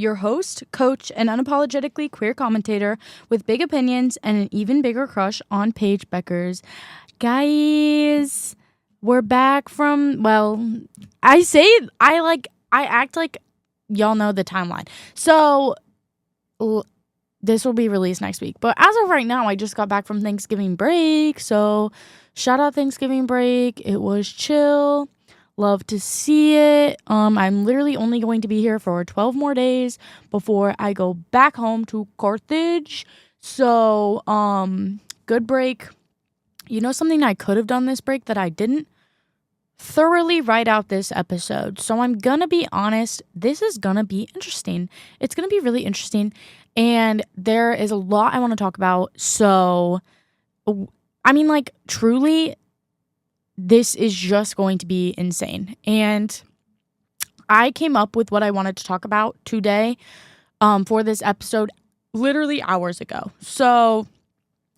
your host, coach, and unapologetically queer commentator with big opinions and an even bigger crush on Paige Beckers. Guys, we're back from, I act like y'all know the timeline. So, this will be released next week. But as of right now, I just got back from Thanksgiving break. So, shout out Thanksgiving break. It was chill. Love to see it. I'm literally only going to be here for 12 more days before I go back home to Carthage. So, good break. You know something I could have done this break that I didn't? Thoroughly write out this episode. So I'm gonna be honest, this is gonna be interesting. It's gonna be really interesting. And there is a lot I want to talk about. So, truly, this is just going to be insane. And I came up with what I wanted to talk about today for this episode literally hours ago. So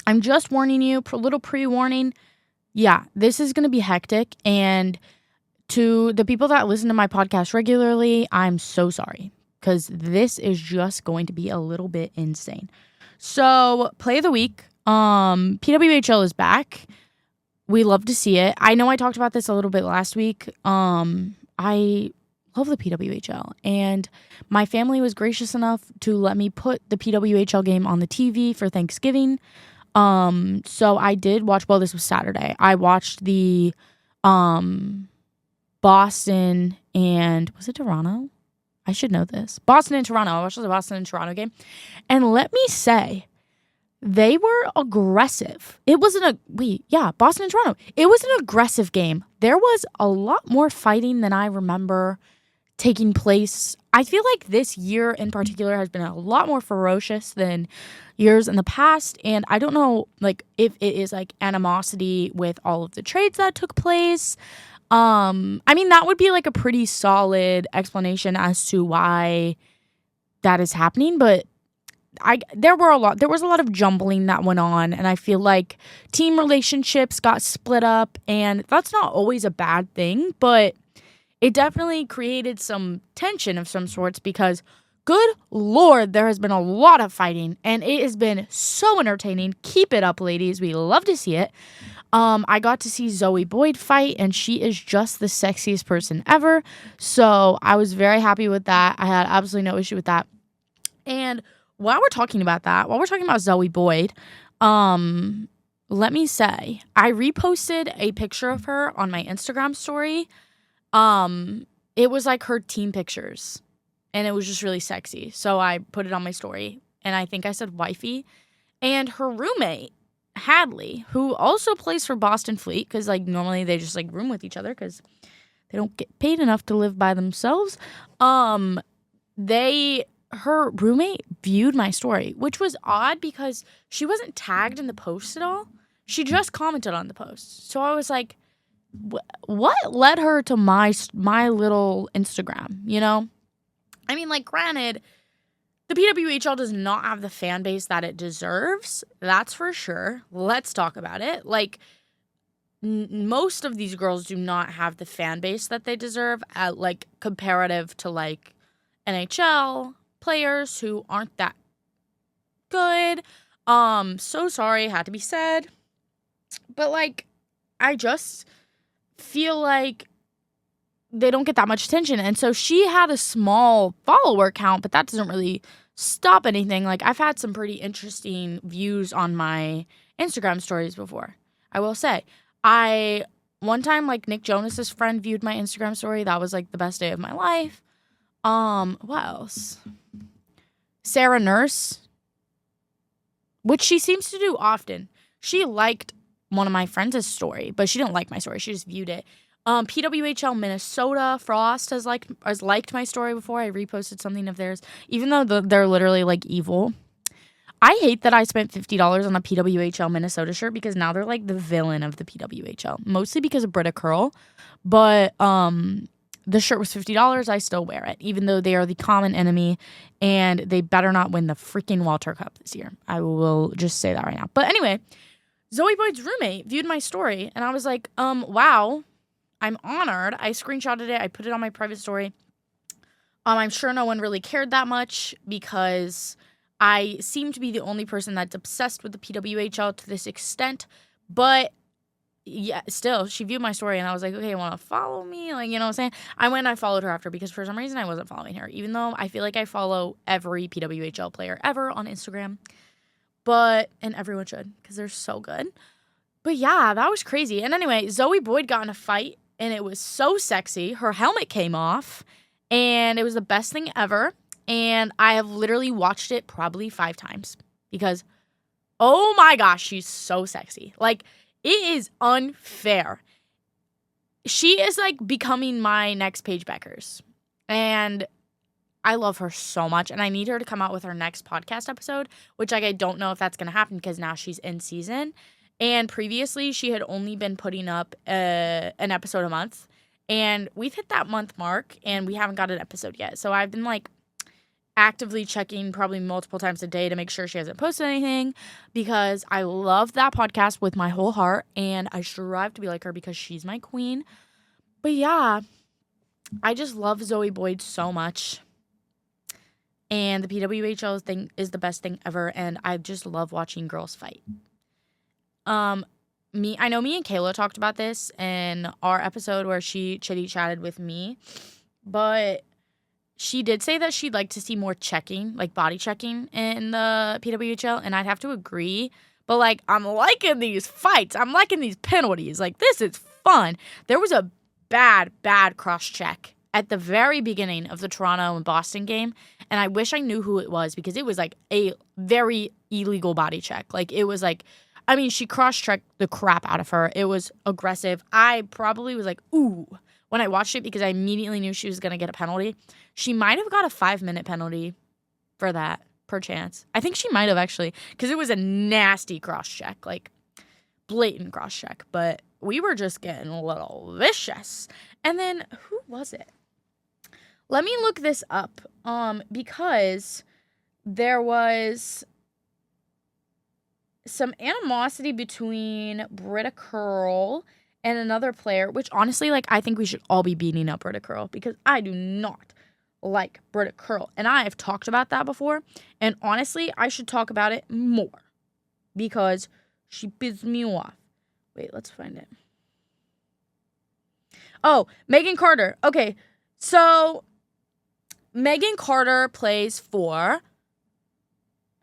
I'm just warning you, a little pre-warning. Yeah, this is going to be hectic. And to the people that listen to my podcast regularly, I'm so sorry, because this is just going to be a little bit insane. So, play of the week. PWHL is back. We love to see it. I know I talked about this a little bit last week. I love the PWHL, and my family was gracious enough to let me put the PWHL game on the TV for Thanksgiving. So I did watch, this was Saturday. I watched the Boston and, was it Toronto? I should know this. Boston and Toronto. I watched the Boston and Toronto game. And let me say, they were aggressive. Boston and Toronto. It was an aggressive game. There was a lot more fighting than I remember taking place. I feel like this year in particular has been a lot more ferocious than years in the past. And I don't know, if it is, animosity with all of the trades that took place. That would be, a pretty solid explanation as to why that is happening. But there was a lot of jumbling that went on, and I feel like team relationships got split up, and that's not always a bad thing, but it definitely created some tension of some sorts because, good Lord, there has been a lot of fighting, and it has been so entertaining. Keep it up, ladies. We love to see it. I got to see Zoe Boyd fight, and she is just the sexiest person ever, so I was very happy with that. I had absolutely no issue with that. And while we're talking about Zoe Boyd, let me say, I reposted a picture of her on my Instagram story. It was her team pictures, and it was just really sexy. So I put it on my story, and I think I said wifey. And her roommate, Hadley, who also plays for Boston Fleet, because normally they just room with each other because they don't get paid enough to live by themselves. Her roommate viewed my story, which was odd because she wasn't tagged in the post at all. She just commented on the post. So I was like, what led her to my little Instagram, you know? Granted, the PWHL does not have the fan base that it deserves. That's for sure. Let's talk about it. Most of these girls do not have the fan base that they deserve, comparative to, NHL players who aren't that good. So sorry, had to be said. But I just feel like they don't get that much attention. And so she had a small follower count, but that doesn't really stop anything. I've had some pretty interesting views on my Instagram stories before. I will say, one time Nick Jonas's friend viewed my Instagram story. That was the best day of my life. What else? Sarah Nurse, which she seems to do often. She liked one of my friends' story, but she didn't like my story. She just viewed it. PWHL Minnesota Frost has liked my story before. I reposted something of theirs, even though they're literally evil. I hate that I spent $50 on a PWHL Minnesota shirt because now they're the villain of the PWHL, mostly because of Britta Curl. But the shirt was $50. I still wear it, even though they are the common enemy, and they better not win the freaking Walter Cup this year. I will just say that right now. But anyway, Zoe Boyd's roommate viewed my story, and I was like, wow, I'm honored. I screenshotted it. I put it on my private story. I'm sure no one really cared that much because I seem to be the only person that's obsessed with the PWHL to this extent. But yeah, still, she viewed my story and I was like, okay, you want to follow me? Like, you know what I'm saying? I went and I followed her after because for some reason I wasn't following her, even though I feel like I follow every PWHL player ever on Instagram. And everyone should because they're so good. But yeah, that was crazy. And anyway, Zoe Boyd got in a fight and it was so sexy. Her helmet came off and it was the best thing ever. And I have literally watched it probably 5 times because, oh my gosh, she's so sexy. Like, it is unfair. She is like becoming my next Paige Beckers. And I love her so much. And I need her to come out with her next podcast episode, which like I don't know if that's going to happen because now she's in season. And previously she had only been putting up an episode a month. And we've hit that month mark and we haven't got an episode yet. So I've been like actively checking probably multiple times a day to make sure she hasn't posted anything because I love that podcast with my whole heart and I strive to be like her because she's my queen. But yeah, I just love Zoe Boyd so much. And the PWHL thing is the best thing ever and I just love watching girls fight. I know me and Kayla talked about this in our episode where she chitty-chatted with me, but she did say that she'd like to see more checking, like body checking in the PWHL, and I'd have to agree. But, like, I'm liking these fights. I'm liking these penalties. Like, this is fun. There was a bad cross-check at the very beginning of the Toronto and Boston game, and I wish I knew who it was because it was, like, a very illegal body check. Like, it was, like, I mean, she cross-checked the crap out of her. It was aggressive. I probably was like, ooh, when I watched it because I immediately knew she was going to get a penalty. She might have got a 5-minute penalty for that, per chance. I think she might have actually, because it was a nasty cross-check, like blatant cross-check. But we were just getting a little vicious. And then, who was it? Let me look this up, because there was some animosity between Britta Curl and another player, which honestly, like, I think we should all be beating up Britta Curl because I do not like Britta Curl. And I have talked about that before. And honestly, I should talk about it more because she pisses me off. Wait, let's find it. Oh, Megan Carter. Okay, so Megan Carter plays for,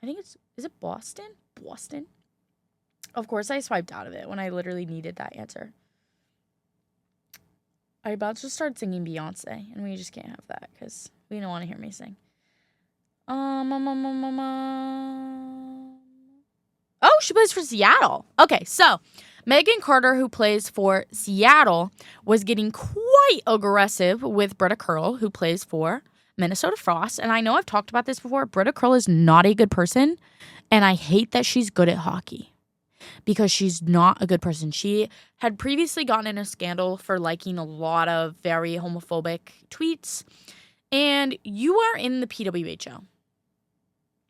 I think is it Boston? Boston. Of course, I swiped out of it when I literally needed that answer. I'm about to start singing Beyonce, and we just can't have that because we don't want to hear me sing. Oh, she plays for Seattle. Okay, so Megan Carter, who plays for Seattle, was getting quite aggressive with Britta Curl, who plays for Minnesota Frost. And I know I've talked about this before. Britta Curl is not a good person, and I hate that she's good at hockey because she's not a good person. She had previously gotten in a scandal for liking a lot of very homophobic tweets, and you are in the PWHL.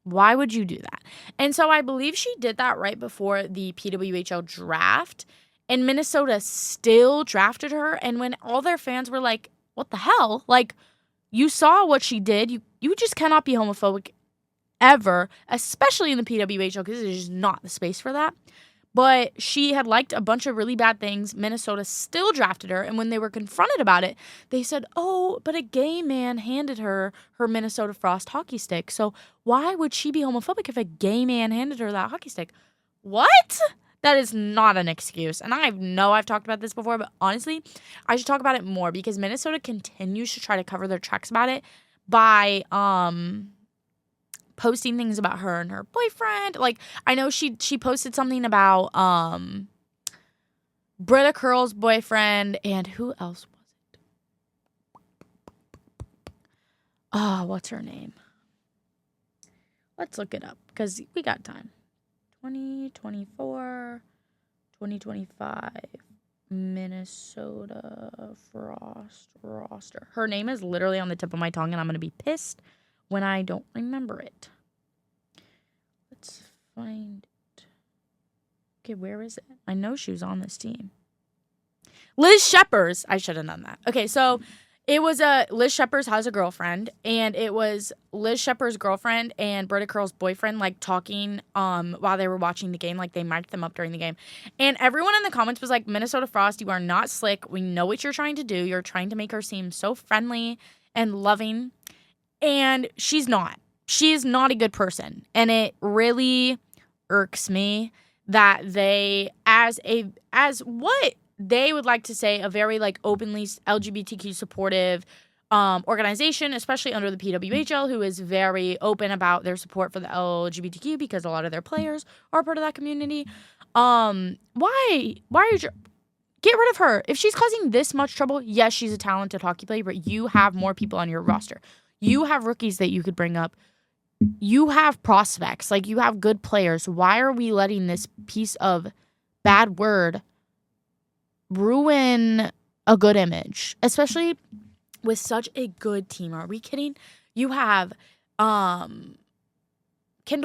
Why would you do that? And so I believe she did that right before the PWHL draft, and Minnesota still drafted her. And when all their fans were like, what the hell? Like, you saw what she did. You just cannot be homophobic ever, especially in the PWHL, because there's just not the space for that. But she had liked a bunch of really bad things. Minnesota still drafted her. And when they were confronted about it, they said, oh, but a gay man handed her her Minnesota Frost hockey stick. So why would she be homophobic if a gay man handed her that hockey stick? What? That is not an excuse. And I know I've talked about this before, but honestly, I should talk about it more because Minnesota continues to try to cover their tracks about it by posting things about her and her boyfriend. Like, I know she posted something about Britta Curl's boyfriend, and who else was it? What's her name? Let's look it up because we got time. 2024, 2025, Minnesota Frost roster. Her name is literally on the tip of my tongue, and I'm going to be pissed when I don't remember it. Let's find it. Okay, where is it? I know she was on this team. Liz Sheppers. I should have done that. Okay, so It was Liz Shepard has a girlfriend, and it was Liz Shepard's girlfriend and Britta Curl's boyfriend, like, talking while they were watching the game. Like, they mic'd them up during the game. And everyone in the comments was like, Minnesota Frost, you are not slick. We know what you're trying to do. You're trying to make her seem so friendly and loving. And she's not. She is not a good person. And it really irks me that they, as what they would like to say, a very, like, openly LGBTQ supportive organization, especially under the PWHL, who is very open about their support for the LGBTQ because a lot of their players are part of that community. Why are you get rid of her? If she's causing this much trouble, yes, she's a talented hockey player, but you have more people on your roster. You have rookies that you could bring up. You have prospects. Like, you have good players. Why are we letting this piece of bad word ruin a good image, especially with such a good team? Are we kidding? You have Kendall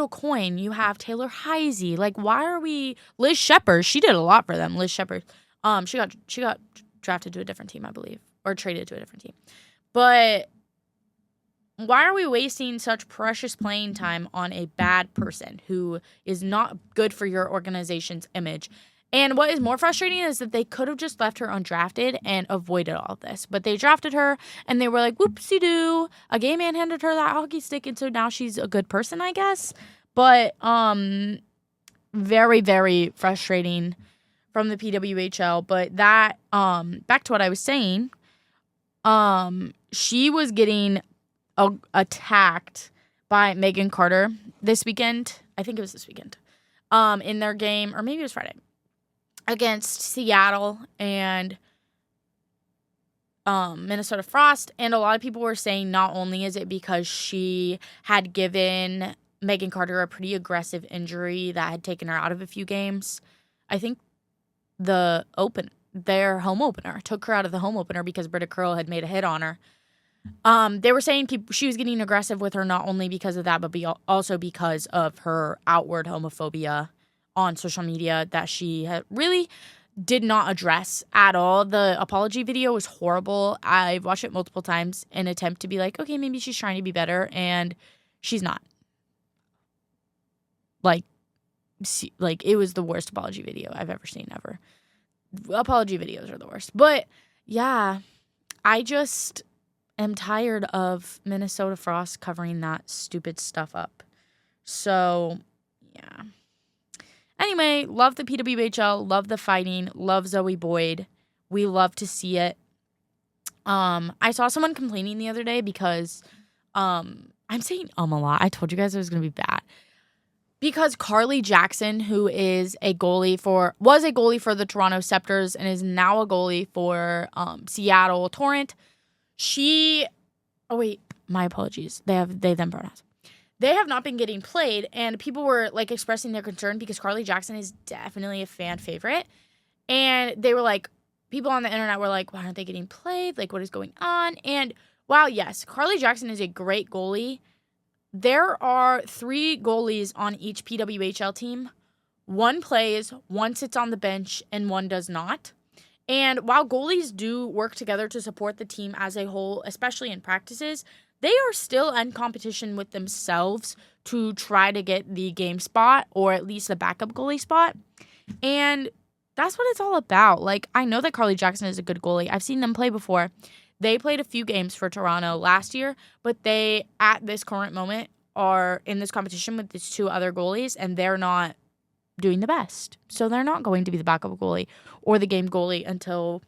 Coyne, you have Taylor Heisey. Like, why are we Liz Shepard? She did a lot for them. Liz Shepard, she got drafted to a different team, I believe, or traded to a different team. But why are we wasting such precious playing time on a bad person who is not good for your organization's image? And what is more frustrating is that they could have just left her undrafted and avoided all of this. But they drafted her, and they were like, whoopsie-doo. A gay man handed her that hockey stick, and so now she's a good person, I guess. But very, very frustrating from the PWHL. But that, back to what I was saying, she was getting attacked by Megan Carter this weekend. I think it was this weekend. In their game, or maybe it was Friday, against Seattle and Minnesota Frost. And a lot of people were saying not only is it because she had given Megan Carter a pretty aggressive injury that had taken her out of a few games. I think their home opener took her out of the home opener because Britta Curl had made a hit on her. They were saying she was getting aggressive with her not only because of that, but also because of her outward homophobia on social media that she really did not address at all. The apology video was horrible. I've watched it multiple times in an attempt to be like, okay, maybe she's trying to be better, and she's not. Like, it was the worst apology video I've ever seen ever. Apology videos are the worst. But, yeah, I just am tired of Minnesota Frost covering that stupid stuff up. So, yeah. Anyway, love the PWHL, love the fighting, love Zoe Boyd. We love to see it. I saw someone complaining the other day because I'm saying a lot. I told you guys it was going to be bad. Because Carly Jackson, who was a goalie for the Toronto Scepters and is now a goalie for Seattle Torrent, my apologies. They them pronouns. They have not been getting played, and people were, like, expressing their concern because Carly Jackson is definitely a fan favorite. And they were like, people on the internet were like, why aren't they getting played? Like, what is going on? And while, yes, Carly Jackson is a great goalie, there are 3 goalies on each PWHL team. One plays, one sits on the bench, and one does not. And while goalies do work together to support the team as a whole, especially in practices, they are still in competition with themselves to try to get the game spot or at least the backup goalie spot. And that's what it's all about. Like, I know that Carly Jackson is a good goalie. I've seen them play before. They played a few games for Toronto last year, but they, at this current moment, are in this competition with these 2 other goalies, and they're not doing the best. So they're not going to be the backup goalie or the game goalie until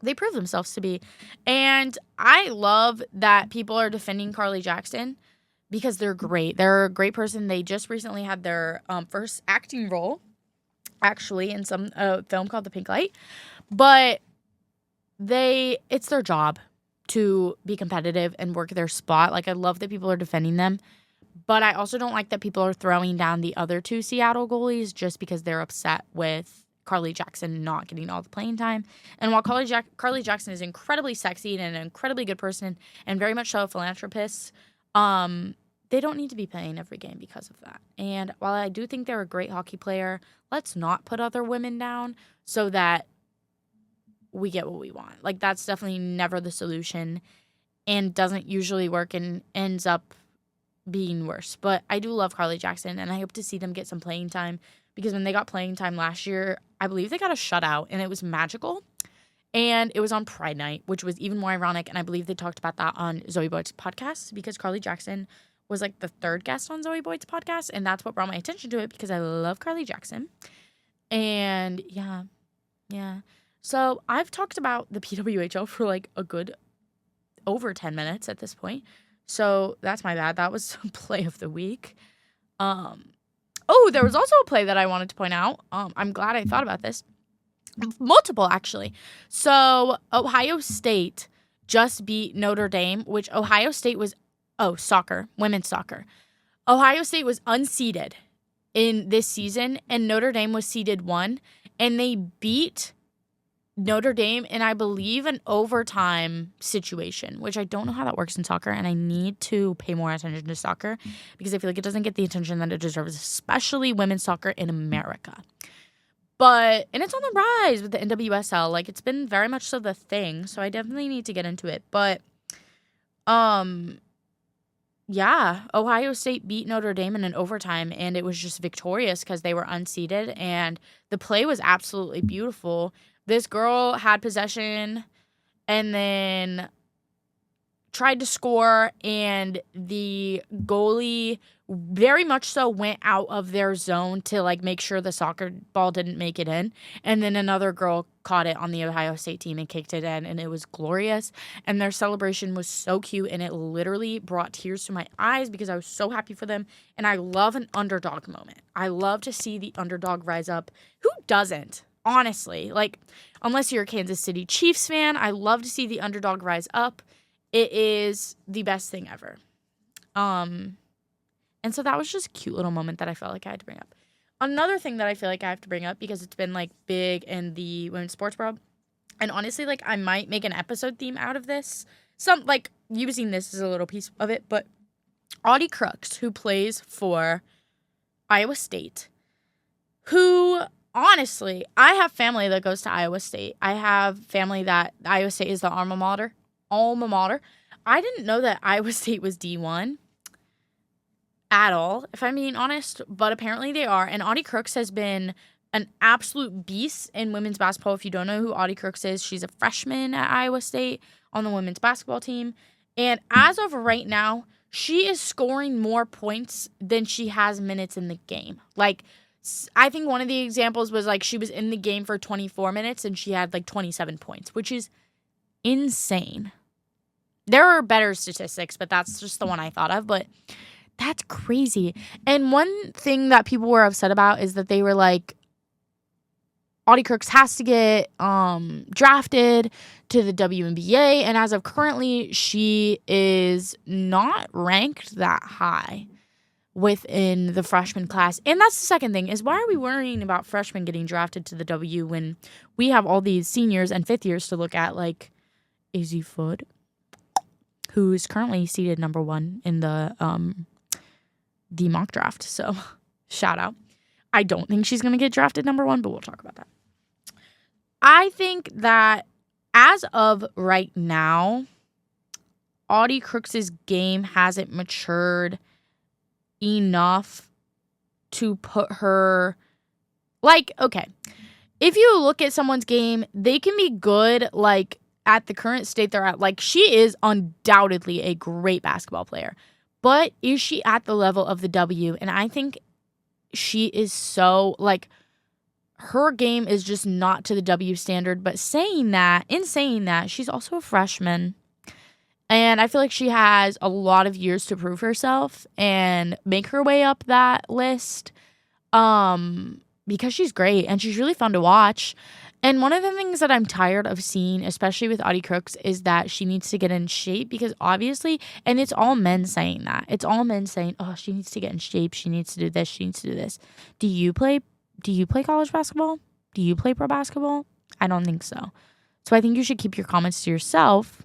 they prove themselves to be. And I love that people are defending Carly Jackson because they're great. They're a great person. They just recently had their first acting role, actually, in some film called The Pink Light. But it's their job to be competitive and work their spot. Like, I love that people are defending them. But I also don't like that people are throwing down the other 2 Seattle goalies just because they're upset with Carly Jackson not getting all the playing time. And while Carly Jackson is incredibly sexy and an incredibly good person and very much so a philanthropist, they don't need to be playing every game because of that. And while I do think they're a great hockey player, let's not put other women down so that we get what we want. Like, that's definitely never the solution and doesn't usually work and ends up being worse. But I do love Carly Jackson, and I hope to see them get some playing time, because when they got playing time last year, I believe they got a shutout, and it was magical. And it was on Pride Night, which was even more ironic, and I believe they talked about that on Zoe Boyd's podcast, because Carly Jackson was like the third guest on Zoe Boyd's podcast, and that's what brought my attention to it, because I love Carly Jackson. And yeah. So I've talked about the PWHL for like a good over 10 minutes at this point. So that's my bad. That was play of the week. There was also a play that I wanted to point out. I'm glad I thought about this. Multiple, actually. So Ohio State just beat Notre Dame, which Ohio State was, soccer, women's soccer. Ohio State was unseeded in this season, and Notre Dame was seeded 1, and they beat Notre Dame in, I believe, an overtime situation, which I don't know how that works in soccer, and I need to pay more attention to soccer because I feel like it doesn't get the attention that it deserves, especially women's soccer in America. And it's on the rise with the NWSL. Like, it's been very much so the thing, so I definitely need to get into it. But, Ohio State beat Notre Dame in an overtime, and it was just victorious because they were unseeded, and the play was absolutely beautiful. This girl had possession and then tried to score, and the goalie very much so went out of their zone to like make sure the soccer ball didn't make it in, and then another girl caught it on the Ohio State team and kicked it in, and it was glorious, and their celebration was so cute, and it literally brought tears to my eyes because I was so happy for them. And I love an underdog moment. I love to see the underdog rise up. Who doesn't? Honestly, like, unless you're a Kansas City Chiefs fan, I love to see the underdog rise up. It is the best thing ever. And so that was just a cute little moment that I felt like I had to bring up. Another thing that I feel like I have to bring up, because it's been, like, big in the women's sports world, and honestly, like, I might make an episode theme out of this. Using this as a little piece of it, but Audie Crooks, who plays for Iowa State, who, honestly, I have family that goes to Iowa State. I have family that Iowa State is the alma mater. I didn't know that Iowa State was D1 at all, if I'm being honest, but apparently they are. And Audie Crooks has been an absolute beast in women's basketball. If you don't know who Audie Crooks is, she's a freshman at Iowa State on the women's basketball team. And as of right now, she is scoring more points than she has minutes in the game. Like, I think one of the examples was, like, she was in the game for 24 minutes and she had, like, 27 points, which is insane. There are better statistics, but that's just the one I thought of. But that's crazy. And one thing that people were upset about is that they were like, Audie Crooks has to get drafted to the WNBA. And as of currently, she is not ranked that high within the freshman class. And that's the second thing, is why are we worrying about freshmen getting drafted to the W when we have all these seniors and fifth years to look at, like Izzy Foot, who's currently seated number 1 in the mock draft. So shout out. I don't think she's going to get drafted number 1, but we'll talk about that. I think that as of right now, Audie Crooks' game hasn't matured enough to put her, like, okay, if you look at someone's game, they can be good, like, at the current state they're at. Like, she is undoubtedly a great basketball player, but is she at the level of the W? And I think she is so, like, her game is just not to the W standard. But in saying that, she's also a freshman. And I feel like she has a lot of years to prove herself and make her way up that list. Because she's great and she's really fun to watch. And one of the things that I'm tired of seeing, especially with Audie Crooks, is that she needs to get in shape, because obviously, and it's all men saying that. It's all men saying, oh, she needs to get in shape. She needs to do this. She needs to do this. Do you play college basketball? Do you play pro basketball? I don't think so. So I think you should keep your comments to yourself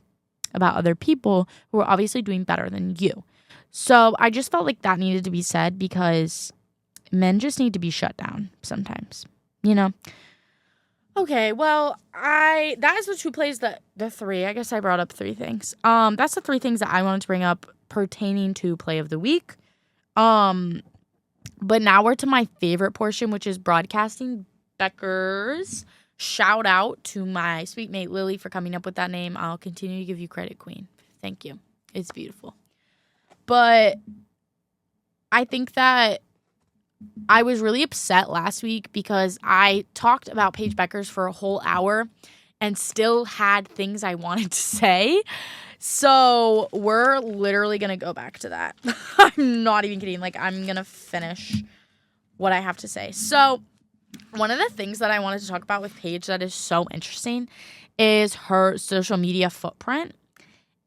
about other people who are obviously doing better than you. So I just felt like that needed to be said, because men just need to be shut down sometimes, you know? Okay, well, that is the two plays that the three. I guess I brought up three things. That's the three things that I wanted to bring up pertaining to play of the week. Um, but now we're to my favorite portion, which is broadcasting Beckers. Shout out to my sweet mate Lily for coming up with that name. I'll continue to give you credit, Queen. Thank you. It's beautiful. But I think that I was really upset last week because I talked about Paige Beckers for a whole hour and still had things I wanted to say. So we're literally going to go back to that. I'm not even kidding. Like, I'm going to finish what I have to say. So one of the things that I wanted to talk about with Paige that is so interesting is her social media footprint.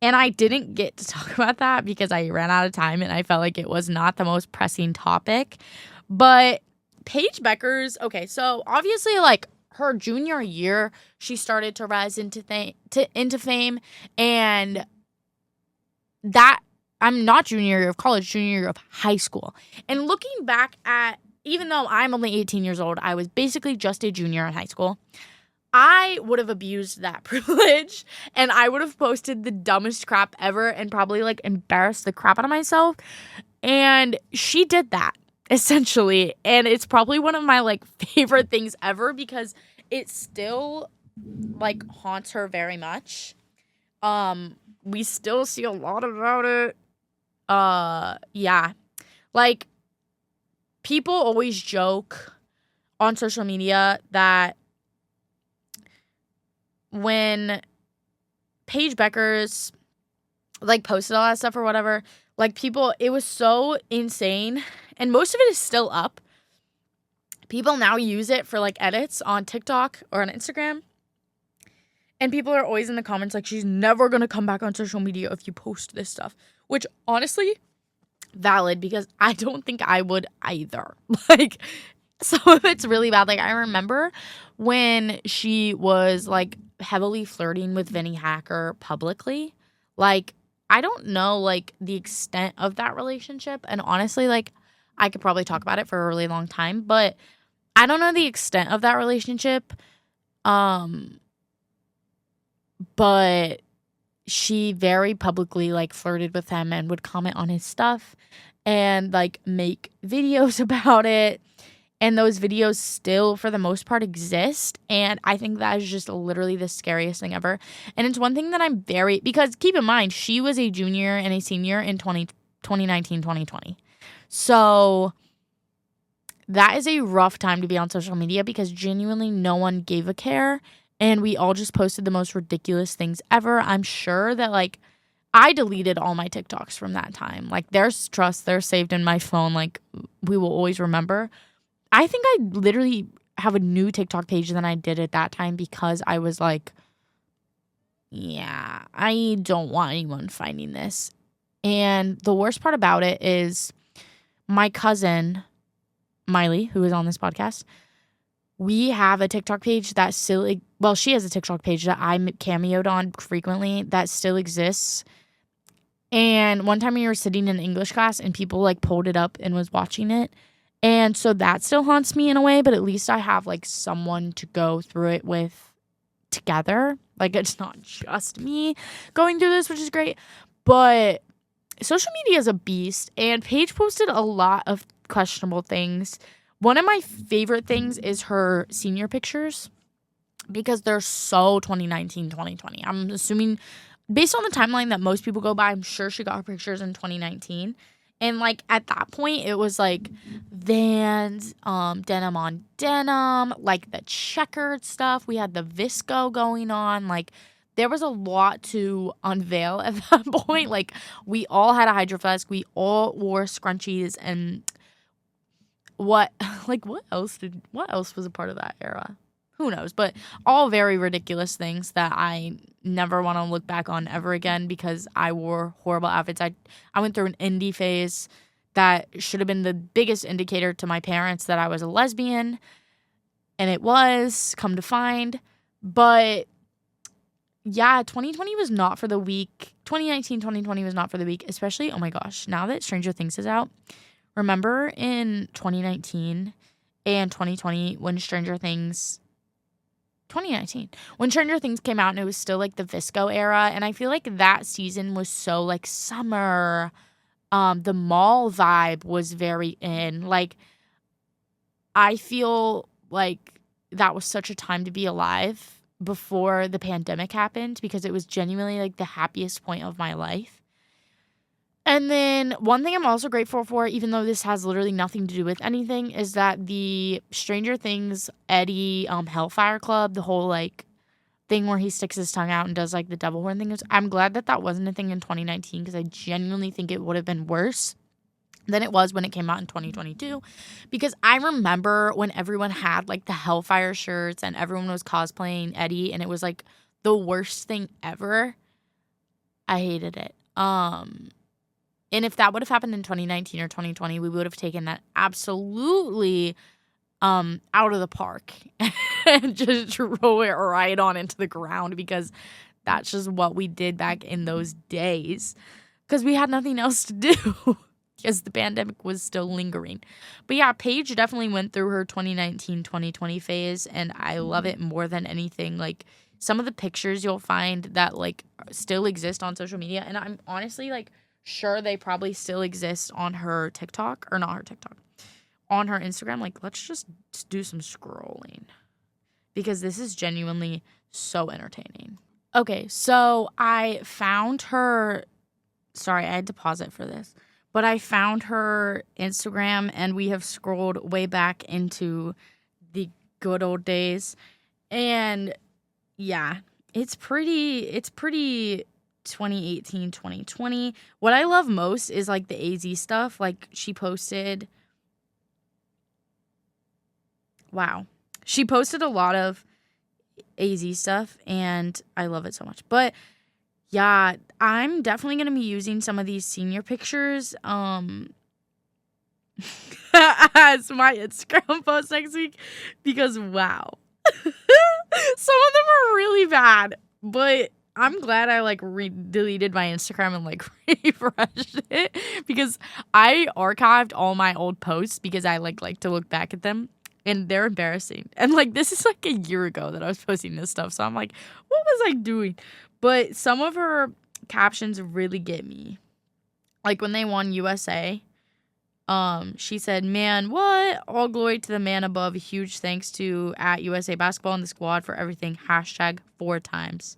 And I didn't get to talk about that because I ran out of time and I felt like it was not the most pressing topic. But Paige Beckers, okay, so obviously, like, her junior year, she started to rise into fame. And that, I'm not junior year of college, junior year of high school. And looking back at, even though I'm only 18 years old, I was basically just a junior in high school. I would have abused that privilege and I would have posted the dumbest crap ever and probably like embarrassed the crap out of myself. And she did that essentially. And it's probably one of my like favorite things ever because it still like haunts her very much. We still see a lot about it. Yeah. Like, people always joke on social media that when Paige Beckers like posted all that stuff or whatever, like, people, it was so insane. And most of it is still up. People now use it for like edits on TikTok or on Instagram. And people are always in the comments like, she's never going to come back on social media if you post this stuff. Which, honestly, valid, because I don't think I would either. Like, some of it's really bad. Like, I remember when she was, like, heavily flirting with Vinny Hacker publicly. Like, I don't know, like, the extent of that relationship. And honestly, like, I could probably talk about it for a really long time. But I don't know the extent of that relationship. But she very publicly, like, flirted with him and would comment on his stuff and, like, make videos about it. And those videos still, for the most part, exist. And I think that is just literally the scariest thing ever. And it's one thing that I'm because keep in mind, she was a junior and a senior in 2019, 2020. So that is a rough time to be on social media because genuinely no one gave a care. And we all just posted the most ridiculous things ever. I'm sure that, like, I deleted all my TikToks from that time. Like, there's trust. They're saved in my phone. Like, we will always remember. I think I literally have a new TikTok page than I did at that time because I was like, yeah, I don't want anyone finding this. And the worst part about it is my cousin, Miley, who is on this podcast, we have a TikTok page that still, well, she has a TikTok page that I cameoed on frequently that still exists. And one time we were sitting in English class and people like pulled it up and was watching it. And so that still haunts me in a way, but at least I have like someone to go through it with together. Like, it's not just me going through this, which is great. But social media is a beast, and Paige posted a lot of questionable things. One of my favorite things is her senior pictures because they're so 2019, 2020. I'm assuming, based on the timeline that most people go by, I'm sure she got her pictures in 2019. And, like, at that point, it was, like, Vans, denim on denim, like, the checkered stuff. We had the Visco going on. Like, there was a lot to unveil at that point. Like, we all had a Hydro Flask. We all wore scrunchies. And what else was a part of that era? Who knows? But all very ridiculous things that I never want to look back on ever again because I wore horrible outfits. I went through an indie phase that should have been the biggest indicator to my parents that I was a lesbian. And it was, come to find. But yeah, 2020 was not for the weak. 2019, 2020 was not for the weak. Especially, oh my gosh, now that Stranger Things is out. Remember in 2019 and 2020 when Stranger Things 2019. When Stranger Things came out and it was still like the Visco era. And I feel like that season was so like summer. The mall vibe was very in. Like, I feel like that was such a time to be alive before the pandemic happened because it was genuinely like the happiest point of my life. And then one thing I'm also grateful for, even though this has literally nothing to do with anything, is that the Stranger Things Eddie Hellfire Club, the whole like thing where he sticks his tongue out and does like the devil horn thing, I'm glad that that wasn't a thing in 2019 because I genuinely think it would have been worse than it was when it came out in 2022, because I remember when everyone had like the Hellfire shirts and everyone was cosplaying Eddie and it was like the worst thing ever. I hated it. And if that would have happened in 2019 or 2020, we would have taken that absolutely out of the park and just throw it right on into the ground because that's just what we did back in those days because we had nothing else to do. Because the pandemic was still lingering. But yeah, Paige definitely went through her 2019-2020 phase, and I love it more than anything. Like, some of the pictures you'll find that, like, still exist on social media, and I'm honestly, like, sure they probably still exist on her TikTok, or not her TikTok, on her Instagram. Like, let's just do some scrolling. Because this is genuinely so entertaining. Okay, so I found her... Sorry, I had to pause it for this. But I found her Instagram, and we have scrolled way back into the good old days. And, yeah, it's pretty 2018, 2020. What I love most is, like, the AZ stuff. Like, she posted... Wow. She posted a lot of AZ stuff, and I love it so much. But... yeah, I'm definitely going to be using some of these senior pictures as my Instagram post next week because, wow. Some of them are really bad, but I'm glad I, like, deleted my Instagram and, like, refreshed it because I archived all my old posts because I, like to look back at them, and they're embarrassing. And, like, this is, like, a year ago that I was posting this stuff, so I'm like, what was I doing? But some of her captions really get me. Like when they won USA, she said, "Man, what? All glory to the man above. Huge thanks to at USA Basketball and the squad for everything. Hashtag 4 times."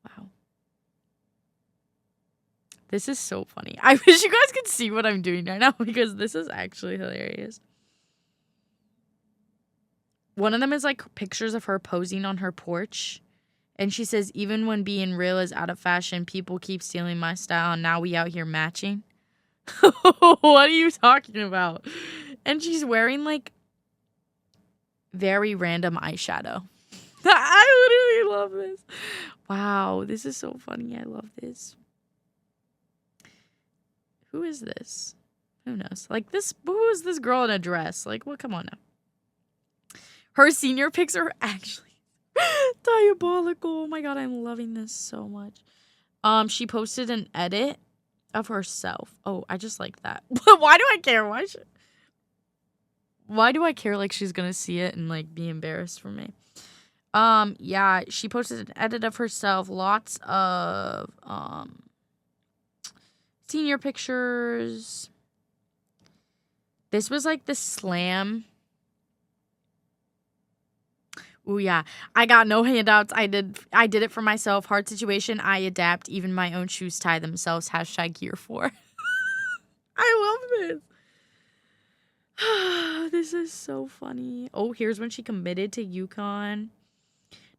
Wow. This is so funny. I wish you guys could see what I'm doing right now because this is actually hilarious. One of them is like pictures of her posing on her porch. And she says, "Even when being real is out of fashion, people keep stealing my style, and now we out here matching." What are you talking about? And she's wearing, like, very random eyeshadow. I literally love this. Wow, this is so funny. I love this. Who is this? Who knows? Like, who is this girl in a dress? Like, well, come on now. Her senior pics are actually diabolical. Oh my god, I'm loving this so much. She posted an edit of herself. Oh, I just like that. Why do I care? Why do I care like she's gonna see it and like be embarrassed for me? Yeah, she posted an edit of herself, lots of senior pictures. This was like the slam. Ooh, yeah. I got no handouts. I did it for myself. Hard situation. I adapt. Even my own shoes tie themselves. Hashtag year 4. I love this. This is so funny. Oh, here's when she committed to UConn.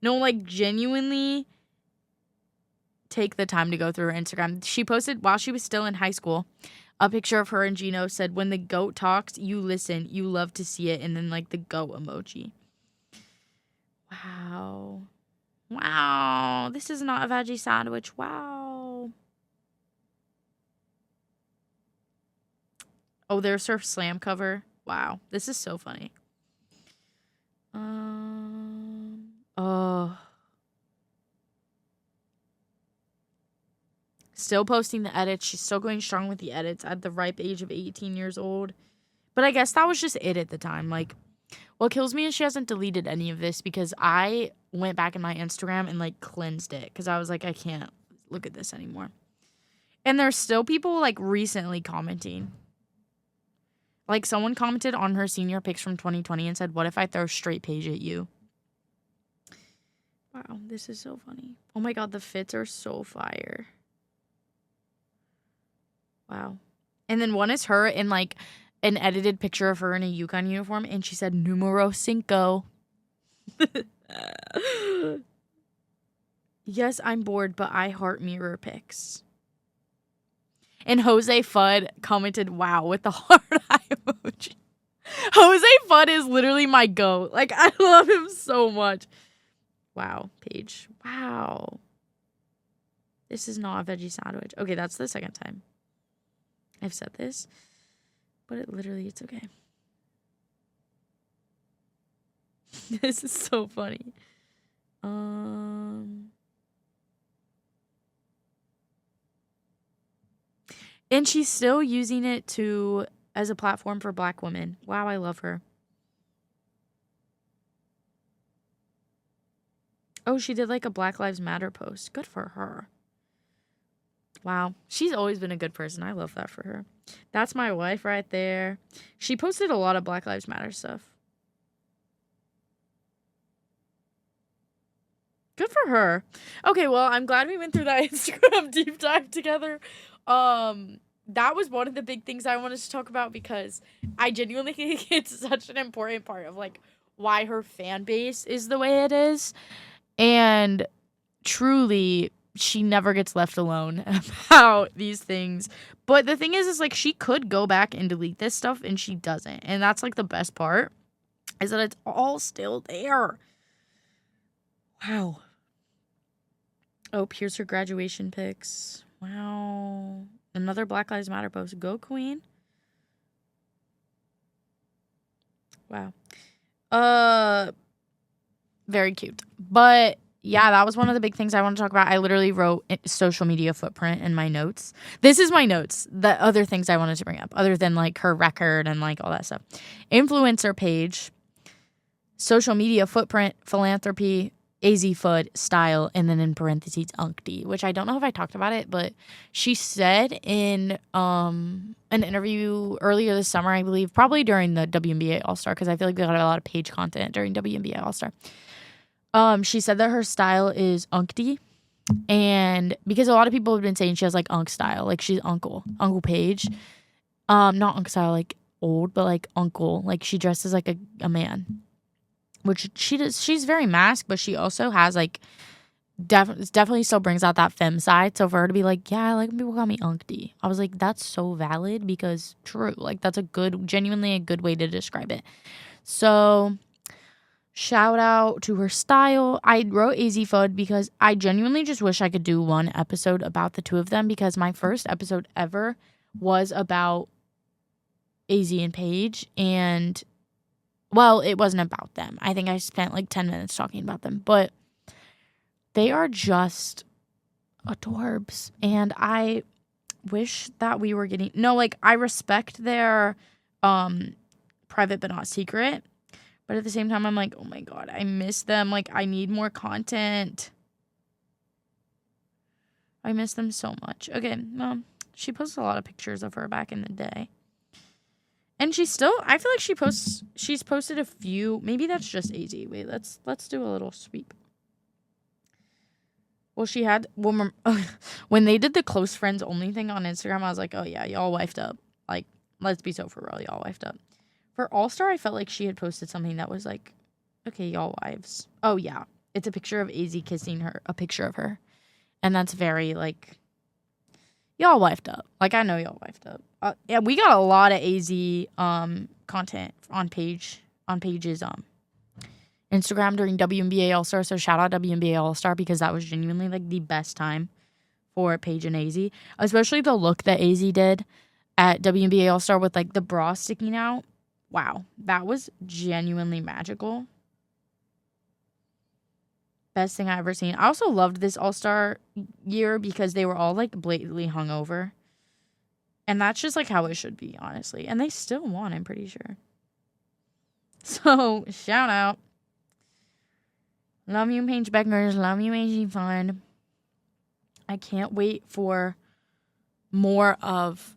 No, like, genuinely take the time to go through her Instagram. She posted, while she was still in high school, a picture of her and Gino. Said, "When the goat talks, you listen. You love to see it." And then, like, the goat emoji. Wow. Wow. This is not a veggie sandwich. Wow. Oh, there's her slam cover. Wow. This is so funny. Oh. Still posting the edits. She's still going strong with the edits at the ripe age of 18 years old. But I guess that was just it at the time. Like, What kills me is she hasn't deleted any of this because I went back in my Instagram and like cleansed it because I was like, I can't look at this anymore. And there's still people like recently commenting. Like someone commented on her senior pics from 2020 and said, what if I throw straight Paige at you? Wow, this is so funny. Oh my God, the fits are so fire. Wow. And then one is her in like an edited picture of her in a Yukon uniform, and she said numero cinco. Yes, I'm bored, but I heart mirror pics. And Jose Fudd commented, wow, with the heart eye emoji. Jose Fudd is literally my goat. Like, I love him so much. Wow, Paige. Wow. This is not a veggie sandwich. Okay, that's the second time I've said this. But it's okay. This is so funny. And she's still using it as a platform for Black women. Wow, I love her. Oh, she did like a Black Lives Matter post. Good for her. Wow. She's always been a good person. I love that for her. That's my wife right there. She posted a lot of Black Lives Matter stuff. Good for her. Okay, well, I'm glad we went through that Instagram deep dive together. That was one of the big things I wanted to talk about because I genuinely think it's such an important part of like why her fan base is the way it is. And truly, she never gets left alone about these things. But the thing is like she could go back and delete this stuff and she doesn't. And that's like the best part is that it's all still there. Wow. Oh, here's her graduation pics. Wow. Another Black Lives Matter post. Go, Queen. Wow. Very cute. But yeah, that was one of the big things I want to talk about. I literally wrote social media footprint in my notes. This is my notes. The other things I wanted to bring up, other than like her record and like all that stuff. Influencer page, social media footprint, philanthropy, AZ Food, style, and then in parentheses, UNCD, which I don't know if I talked about it, but she said in an interview earlier this summer, I believe, probably during the WNBA All-Star, because I feel like we got a lot of page content during WNBA All-Star. She said that her style is UNCD, and because a lot of people have been saying she has like Unc style, like she's Uncle Paige. Not Unc style, like old, but like Uncle, like she dresses like a man. Which she does. She's very masked, but she also has like definitely still brings out that femme side. So for her to be like, yeah, I like when people call me Unc D, I was like, that's so valid because true. Like that's genuinely a good way to describe it. So shout out to her style. I wrote AZ Food because I genuinely just wish I could do one episode about the two of them because my first episode ever was about AZ and Paige and. Well, it wasn't about them. I think I spent like 10 minutes talking about them. But they are just adorbs. And I wish that we were getting... No, like, I respect their private but not secret. But at the same time, I'm like, oh my God, I miss them. Like, I need more content. I miss them so much. Okay, well, she posted a lot of pictures of her back in the day. And I feel like she's posted a few, maybe that's just AZ. Wait, let's do a little sweep. Well, she had, when they did the close friends only thing on Instagram, I was like, oh yeah, y'all wifed up. Like, let's be so for real, y'all wifed up. For All-Star, I felt like she had posted something that was like, okay, y'all wives. Oh yeah, it's a picture of AZ kissing a picture of her. And that's very like, y'all wifed up. Like, I know y'all wifed up. Yeah, we got a lot of AZ content on Paige's Instagram during WNBA All-Star. So shout out WNBA All-Star because that was genuinely like the best time for Paige and AZ. Especially the look that AZ did at WNBA All-Star with like the bra sticking out. Wow, that was genuinely magical. Best thing I ever seen. I also loved this All-Star year because they were all like blatantly hungover. And that's just like how it should be, honestly. And they still won, I'm pretty sure. So, shout out. Love you, Paige Beckers. Love you, AG Fun. I can't wait for more of...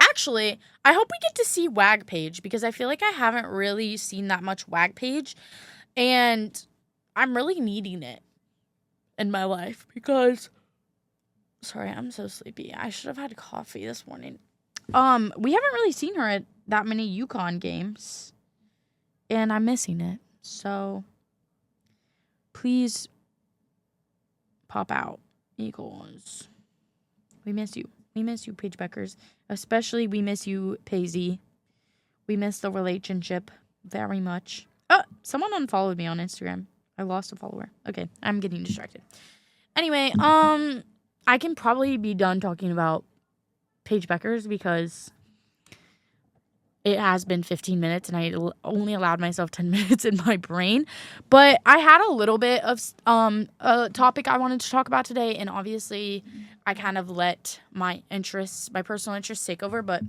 Actually, I hope we get to see Wag Page, because I feel like I haven't really seen that much Wag Page, and I'm really needing it in my life because... Sorry, I'm so sleepy. I should have had coffee this morning. We haven't really seen her at that many UConn games, and I'm missing it. So, please pop out, Eagles. We miss you. We miss you, Paige Beckers. Especially, we miss you, Paisley. We miss the relationship very much. Oh, someone unfollowed me on Instagram. I lost a follower. Okay, I'm getting distracted. Anyway, I can probably be done talking about Paige Beckers because it has been 15 minutes and I only allowed myself 10 minutes in my brain. But I had a little bit of a topic I wanted to talk about today, and obviously I kind of let my personal interests take over, but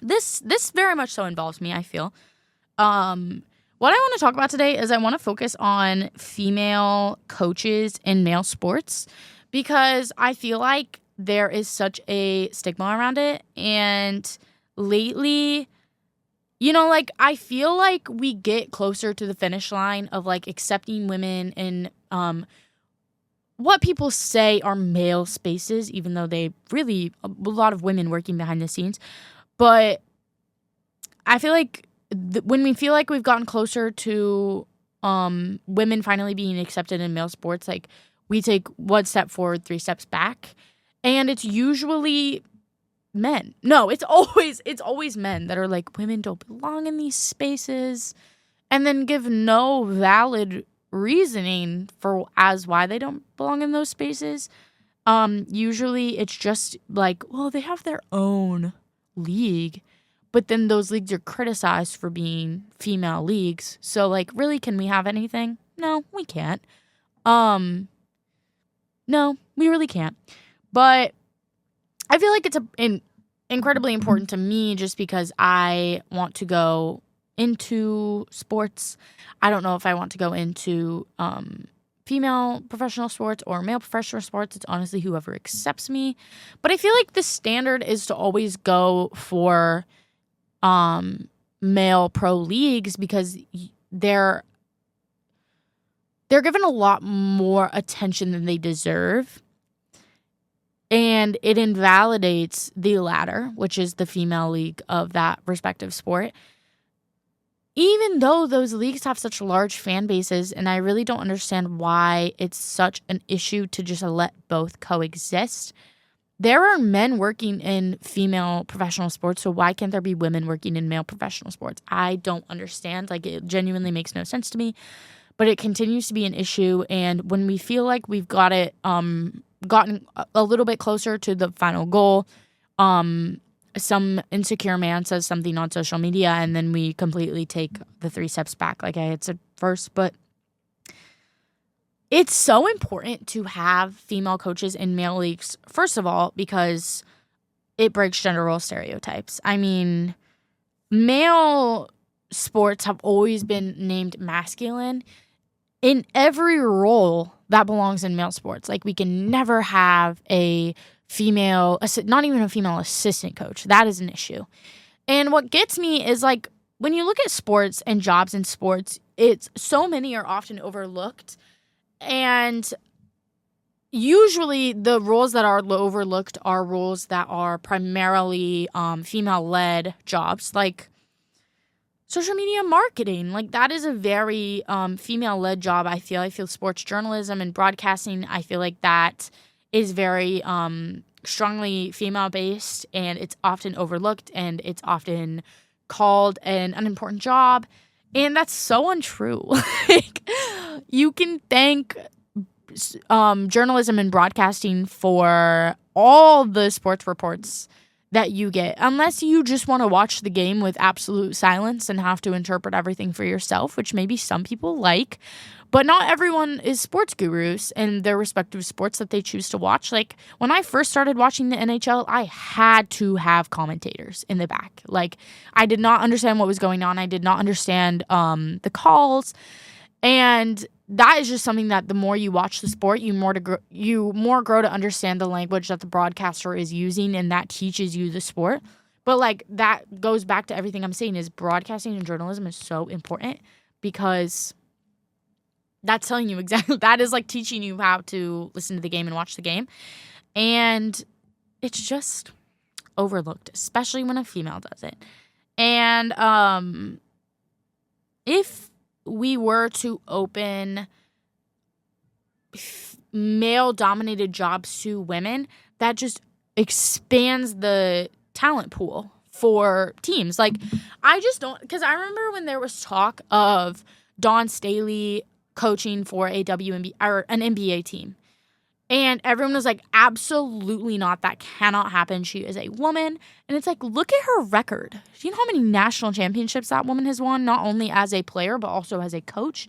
this very much so involves me, I feel. What I want to talk about today is I want to focus on female coaches in male sports, because I feel like there is such a stigma around it. And lately, I feel like we get closer to the finish line of, accepting women in what people say are male spaces, even though a lot of women working behind the scenes. But I feel like when we feel like we've gotten closer to women finally being accepted in male sports, we take one step forward, 3 steps back. And it's usually men. No, it's always men that are like, women don't belong in these spaces, and then give no valid reasoning for why they don't belong in those spaces. Usually it's just well, they have their own league, but then those leagues are criticized for being female leagues. So really, can we have anything? No, we can't. No, we really can't. But I feel like it's incredibly important to me just because I want to go into sports. I don't know if I want to go into female professional sports or male professional sports. It's honestly whoever accepts me. But I feel like the standard is to always go for male pro leagues, because they're given a lot more attention than they deserve. And it invalidates the latter, which is the female league of that respective sport. Even though those leagues have such large fan bases, and I really don't understand why it's such an issue to just let both coexist. There are men working in female professional sports, so why can't there be women working in male professional sports? I don't understand. It genuinely makes no sense to me. But it continues to be an issue, and when we feel like we've gotten a little bit closer to the final goal, some insecure man says something on social media, and then we completely take the 3 steps back, like I had said first. But it's so important to have female coaches in male leagues, first of all, because it breaks gender role stereotypes. I mean, male sports have always been named masculine in every role that belongs in male sports. We can never have a female, not even a female assistant coach. That is an issue. And what gets me is when you look at sports and jobs in sports, it's so many are often overlooked. And usually the roles that are overlooked are roles that are primarily female-led jobs, like social media marketing. That is a very female-led job. I feel sports journalism and broadcasting, I feel like that is very strongly female-based, and it's often overlooked, and it's often called an unimportant job. And that's so untrue. You can thank journalism and broadcasting for all the sports reports that you get, unless you just want to watch the game with absolute silence and have to interpret everything for yourself, which maybe some people like. But not everyone is sports gurus in their respective sports that they choose to watch. Like, when I first started watching the NHL, I had to have commentators in the back. Like, I did not understand what was going on. I did not understand the calls. And that is just something that the more you watch the sport, you more grow to understand the language that the broadcaster is using, and that teaches you the sport. But, like, that goes back to everything I'm saying is broadcasting and journalism is so important, because that's telling you exactly, that is like teaching you how to listen to the game and watch the game. And it's just overlooked, especially when a female does it. And if we were to open male-dominated jobs to women, that just expands the talent pool for teams. Like, I just don't, because I remember when there was talk of Dawn Staley coaching for a WNBA or an NBA team, and everyone was like, absolutely not, that cannot happen, she is a woman. And it's like, look at her record. Do you know how many national championships that woman has won, not only as a player but also as a coach?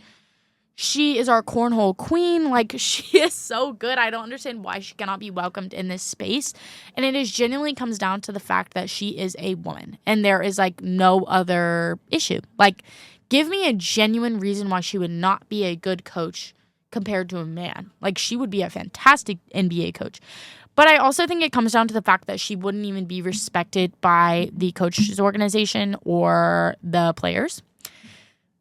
She is our cornhole queen. Like, she is so good. I don't understand why she cannot be welcomed in this space. And it is genuinely comes down to the fact that she is a woman, and there is like no other issue. Like, give me a genuine reason why she would not be a good coach compared to a man. Like, she would be a fantastic NBA coach. But I also think it comes down to the fact that she wouldn't even be respected by the coach's organization or the players,